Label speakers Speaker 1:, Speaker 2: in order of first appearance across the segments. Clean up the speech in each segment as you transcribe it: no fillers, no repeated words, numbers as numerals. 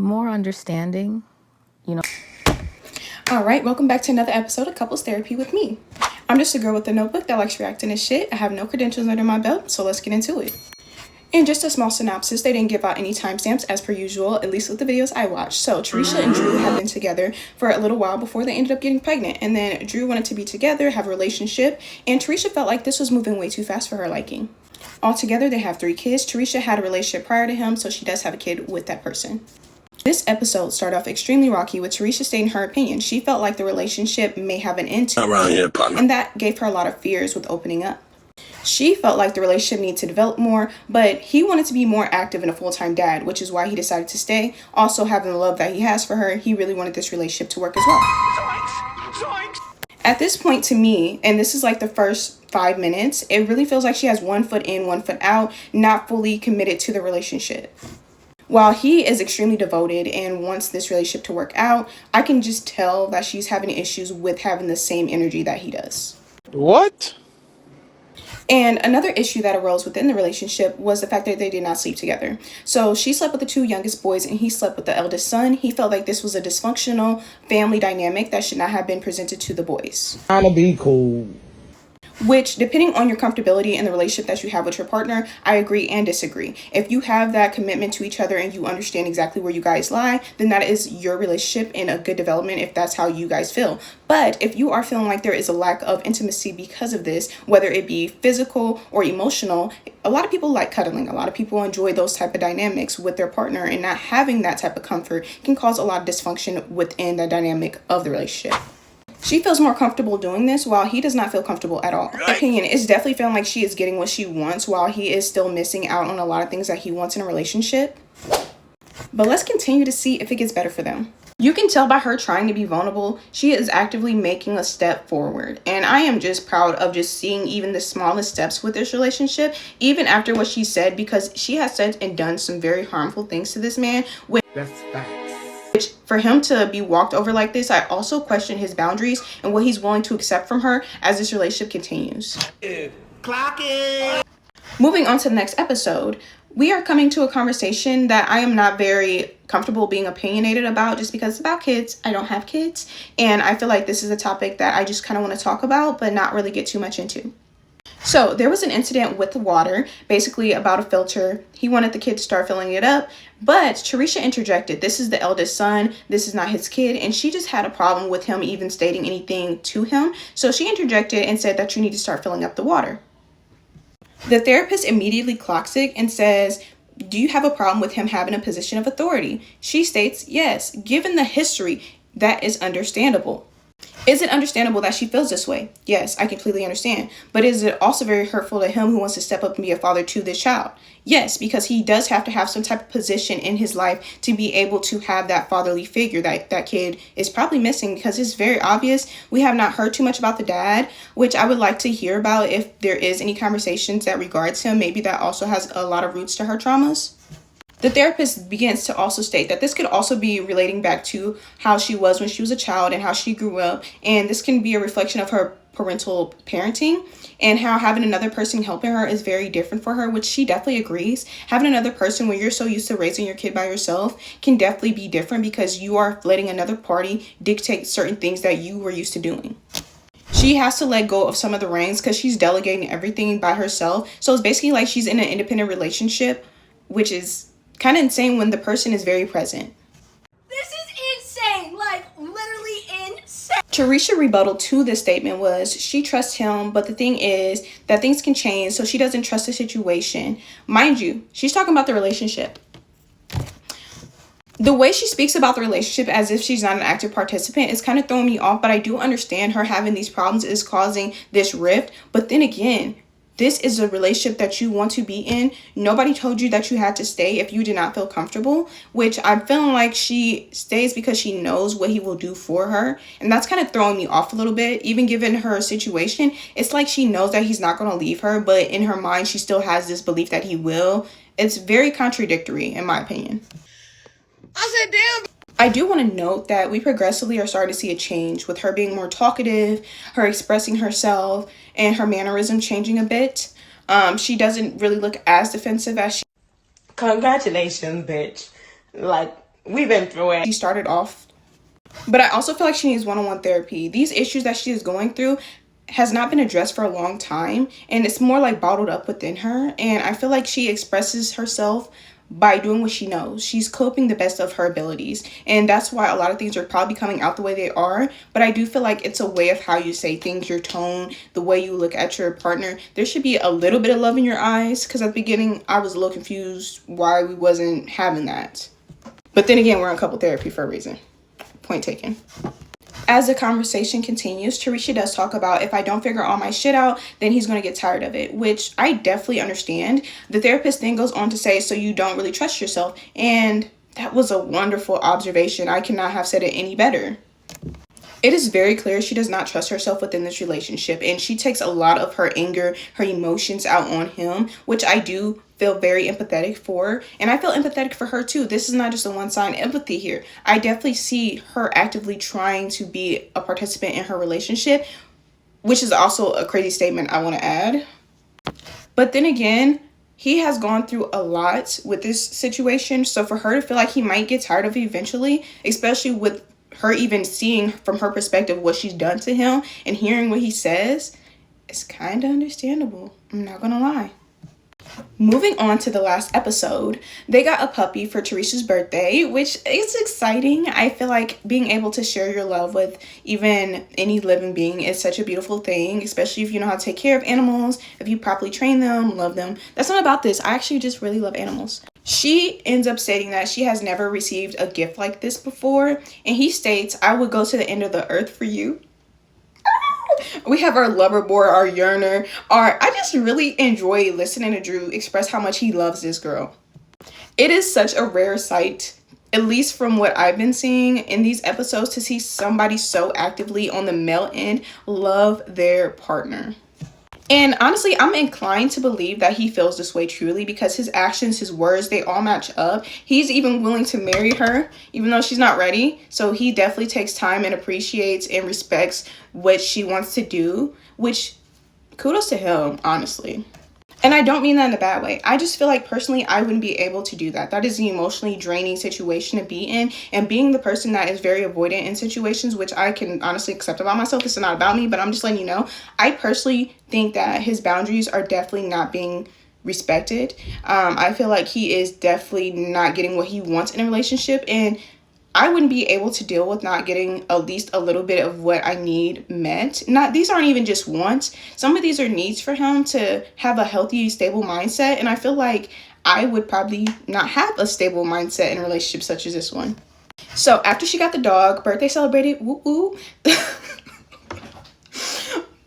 Speaker 1: more understanding, you know.
Speaker 2: All right, welcome back to another episode of Couples Therapy with me. I'm just a girl with a notebook that likes reacting to shit. I have no credentials under my belt, so let's get into it. And just a small synopsis, they didn't give out any timestamps as per usual, at least with the videos I watched. So Tashira and Dru have been together for a little while before they ended up getting pregnant. And then Dru wanted to be together, have a relationship, and Tashira felt like this was moving way too fast for her liking. Altogether, they have 3 kids. Tashira had a relationship prior to him, so she does have a kid with that person. This episode started off extremely rocky with Tashira stating her opinion. She felt like the relationship may have an end to it, and that gave her a lot of fears with opening up. She felt like the relationship needed to develop more, but he wanted to be more active and a full-time dad, which is why he decided to stay. Also, having the love that he has for her, he really wanted this relationship to work as well. At this point, to me, and this is like the first 5 minutes, it really feels like she has one foot in, one foot out, not fully committed to the relationship. While he is extremely devoted and wants this relationship to work out, I can just tell that she's having issues with having the same energy that he does.
Speaker 3: What?
Speaker 2: And another issue that arose within the relationship was the fact that they did not sleep together. So she slept with the 2 youngest boys and he slept with the eldest son. He felt like this was a dysfunctional family dynamic that should not have been presented to the boys.
Speaker 3: Trying to be cool.
Speaker 2: Which, depending on your comfortability and the relationship that you have with your partner, I agree and disagree. If you have that commitment to each other and you understand exactly where you guys lie, then that is your relationship and a good development if that's how you guys feel. But if you are feeling like there is a lack of intimacy because of this, whether it be physical or emotional, a lot of people like cuddling. A lot of people enjoy those type of dynamics with their partner, and not having that type of comfort can cause a lot of dysfunction within the dynamic of the relationship. She feels more comfortable doing this while he does not feel comfortable at all. My opinion is definitely feeling like she is getting what she wants while he is still missing out on a lot of things that he wants in a relationship. But let's continue to see if it gets better for them. You can tell by her trying to be vulnerable, she is actively making a step forward. And I am just proud of just seeing even the smallest steps with this relationship, even after what she said, because she has said and done some very harmful things to this man.
Speaker 3: That's facts.
Speaker 2: Which, for him to be walked over like this, I also question his boundaries and what he's willing to accept from her as this relationship continues.
Speaker 3: Clock it.
Speaker 2: Moving on to the next episode, we are coming to a conversation that I am not very comfortable being opinionated about just because it's about kids. I don't have kids, and I feel like this is a topic that I just kind of want to talk about but not really get too much into. So there was an incident with the water, basically about a filter. He wanted the kid to start filling it up, but Tashira interjected. This is the eldest son. This is not his kid. And she just had a problem with him even stating anything to him. So she interjected and said that you need to start filling up the water. The therapist immediately clocks it and says, do you have a problem with him having a position of authority? She states, yes, given the history, that is understandable. Is it understandable that she feels this way? Yes, I completely understand. But is it also very hurtful to him who wants to step up and be a father to this child? Yes, because he does have to have some type of position in his life to be able to have that fatherly figure that kid is probably missing, because it's very obvious. We have not heard too much about the dad, which I would like to hear about if there is any conversations that regards him. Maybe that also has a lot of roots to her traumas. The therapist begins to also state that this could also be relating back to how she was when she was a child and how she grew up. And this can be a reflection of her parental parenting and how having another person helping her is very different for her, which she definitely agrees. Having another person when you're so used to raising your kid by yourself can definitely be different because you are letting another party dictate certain things that you were used to doing. She has to let go of some of the reins because she's delegating everything by herself. So it's basically like she's in an independent relationship, which is kind of insane when the person is very present.
Speaker 4: This is insane, like literally insane.
Speaker 2: Tashira's rebuttal to this statement was she trusts him, but the thing is that things can change, so she doesn't trust the situation. Mind you, she's talking about the relationship. The way she speaks about the relationship as if she's not an active participant is kind of throwing me off, but I do understand her having these problems is causing this rift. But then again, this is a relationship that you want to be in. Nobody told you that you had to stay if you did not feel comfortable, which I'm feeling like she stays because she knows what he will do for her. And that's kind of throwing me off a little bit. Even given her situation, it's like she knows that he's not going to leave her, but in her mind, she still has this belief that he will. It's very contradictory, in my opinion.
Speaker 4: I said, damn.
Speaker 2: I do want to note that we progressively are starting to see a change with her being more talkative, her expressing herself, and her mannerism changing a bit. She doesn't really look as defensive as she...
Speaker 5: Congratulations, bitch. Like, We've been through it.
Speaker 2: She started off. But I also feel like she needs one-on-one therapy. These issues that she is going through has not been addressed for a long time, and it's more like bottled up within her. And I feel like she expresses herself by doing what she knows. She's coping the best of her abilities, and that's why a lot of things are probably coming out the way they are. But I do feel like it's a way of how you say things, your tone, the way you look at your partner. There should be a little bit of love in your eyes, because at the beginning I was a little confused why we wasn't having that. But then again, we're in couple therapy for a reason. Point taken. As the conversation continues, Tashira does talk about, if I don't figure all my shit out, then he's going to get tired of it, which I definitely understand. The therapist then goes on to say, so you don't really trust yourself. And that was a wonderful observation. I cannot have said it any better. It is very clear she does not trust herself within this relationship, and she takes a lot of her anger, her emotions out on him, which I do feel very empathetic for, and I feel empathetic for her too. This is not just a one-sided empathy here. I definitely see her actively trying to be a participant in her relationship, which is also a crazy statement I want to add. But then again, he has gone through a lot with this situation, so for her to feel like he might get tired of it eventually, especially with her even seeing from her perspective what she's done to him and hearing what he says, it's kind of understandable. I'm not gonna lie. Moving on to the last episode, they got a puppy for Teresa's birthday, which is exciting. I feel like being able to share your love with even any living being is such a beautiful thing, especially if you know how to take care of animals, if you properly train them, love them. That's not about this. I actually just really love animals. She ends up stating that she has never received a gift like this before, and he states, I would go to the end of the earth for you. We have our lover boy, our yearner, I just really enjoy listening to Dru express how much he loves this girl. It is such a rare sight, at least from what I've been seeing in these episodes, to see somebody so actively on the male end love their partner. And honestly, I'm inclined to believe that he feels this way truly, because his actions, his words, they all match up. He's even willing to marry her, even though she's not ready. So he definitely takes time and appreciates and respects what she wants to do, which kudos to him, honestly. And I don't mean that in a bad way. I just feel like personally, I wouldn't be able to do that. That is an emotionally draining situation to be in. And being the person that is very avoidant in situations, which I can honestly accept about myself. This is not about me, but I'm just letting you know. I personally think that his boundaries are definitely not being respected. I feel like he is definitely not getting what he wants in a relationship. And I wouldn't be able to deal with not getting at least a little bit of what I need met. These aren't even just wants. Some of these are needs for him to have a healthy, stable mindset. And I feel like I would probably not have a stable mindset in a relationship such as this one. So after she got the dog, birthday celebrated, woo woo.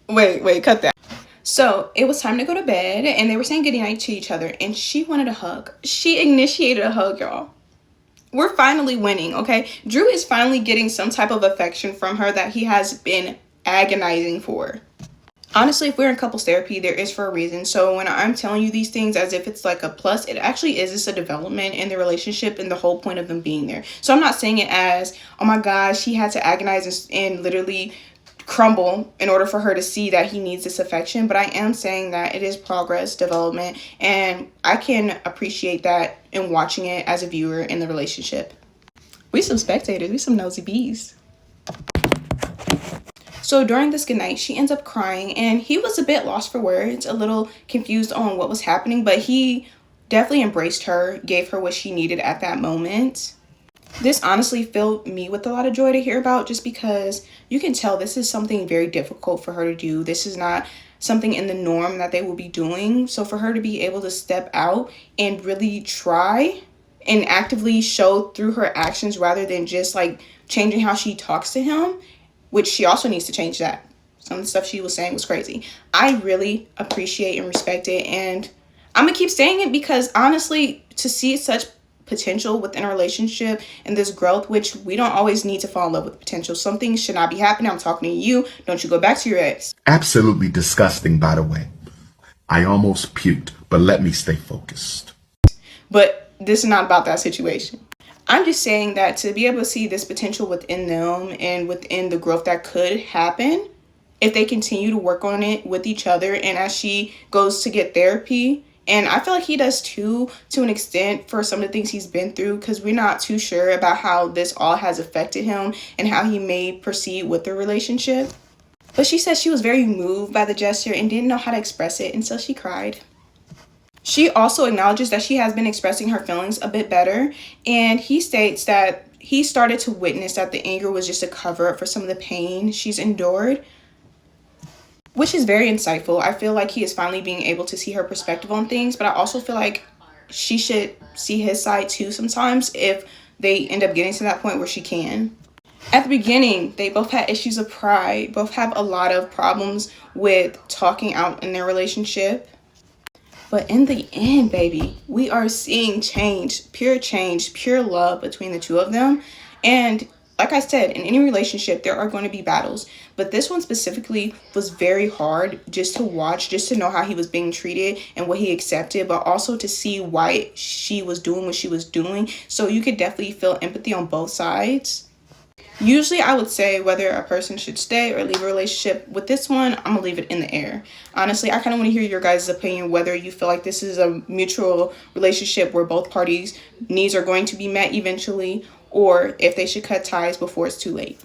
Speaker 2: Wait, cut that. So it was time to go to bed, and they were saying goodnight to each other, and she wanted a hug. She initiated a hug, y'all. We're finally winning, okay? Dru is finally getting some type of affection from her that he has been agonizing for. Honestly, if we're in couples therapy, there is for a reason. So when I'm telling you these things as if it's like a plus, it actually is just a development in the relationship and the whole point of them being there. So I'm not saying it as, oh my gosh, he had to agonize and literally crumble in order for her to see that he needs this affection, but I am saying that it is progress, development, and I can appreciate that in watching it as a viewer in the relationship. We some spectators, we some nosy bees. So during this goodnight, she ends up crying, and he was a bit lost for words, a little confused on what was happening, but he definitely embraced her, gave her what she needed at that moment. This honestly filled me with a lot of joy to hear about, just because you can tell this is something very difficult for her to do. This is not something in the norm that they will be doing. So for her to be able to step out and really try and actively show through her actions rather than just like changing how she talks to him, which she also needs to change that. Some of the stuff she was saying was crazy. I really appreciate and respect it. And I'm going to keep saying it because honestly, to see such potential within a relationship and this growth, which we don't always need to fall in love with potential. Some things should not be happening. I'm talking to you. Don't you go back to your ex.
Speaker 6: Absolutely disgusting, by the way. I almost puked, but let me stay focused.
Speaker 2: But this is not about that situation. I'm just saying that to be able to see this potential within them and within the growth that could happen if they continue to work on it with each other, and as she goes to get therapy And I feel like he does too, to an extent, for some of the things he's been through, because we're not too sure about how this all has affected him and how he may proceed with the relationship. But she said she was very moved by the gesture and didn't know how to express it, and so she cried. She also acknowledges that she has been expressing her feelings a bit better, and he states that he started to witness that the anger was just a cover-up for some of the pain she's endured, which is very insightful. I feel like he is finally being able to see her perspective on things, but I also feel like she should see his side too sometimes if they end up getting to that point where she can. At the beginning, they both had issues of pride, both have a lot of problems with talking out in their relationship. But in the end, baby, we are seeing change, pure love between the two of them. And like I said, in any relationship, there are going to be battles. But this one specifically was very hard just to watch, just to know how he was being treated and what he accepted, but also to see why she was doing what she was doing. So you could definitely feel empathy on both sides. Usually I would say whether a person should stay or leave a relationship. With this one, I'm gonna leave it in the air. Honestly, I kind of want to hear your guys' opinion, whether you feel like this is a mutual relationship where both parties' needs are going to be met eventually, or if they should cut ties before it's too late.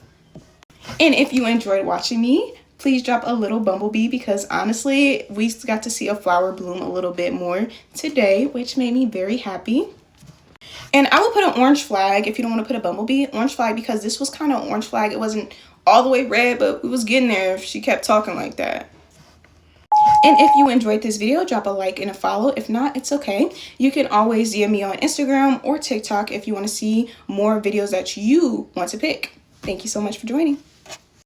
Speaker 2: And if you enjoyed watching me, please drop a little bumblebee, because honestly, we got to see a flower bloom a little bit more today, which made me very happy. And I will put an orange flag if you don't want to put a bumblebee. Orange flag because this was kind of orange flag. It wasn't all the way red, but it was getting there if she kept talking like that. And if you enjoyed this video, drop a like and a follow. If not, it's okay. You can always DM me on Instagram or TikTok if you want to see more videos that you want to pick. Thank you so much for joining.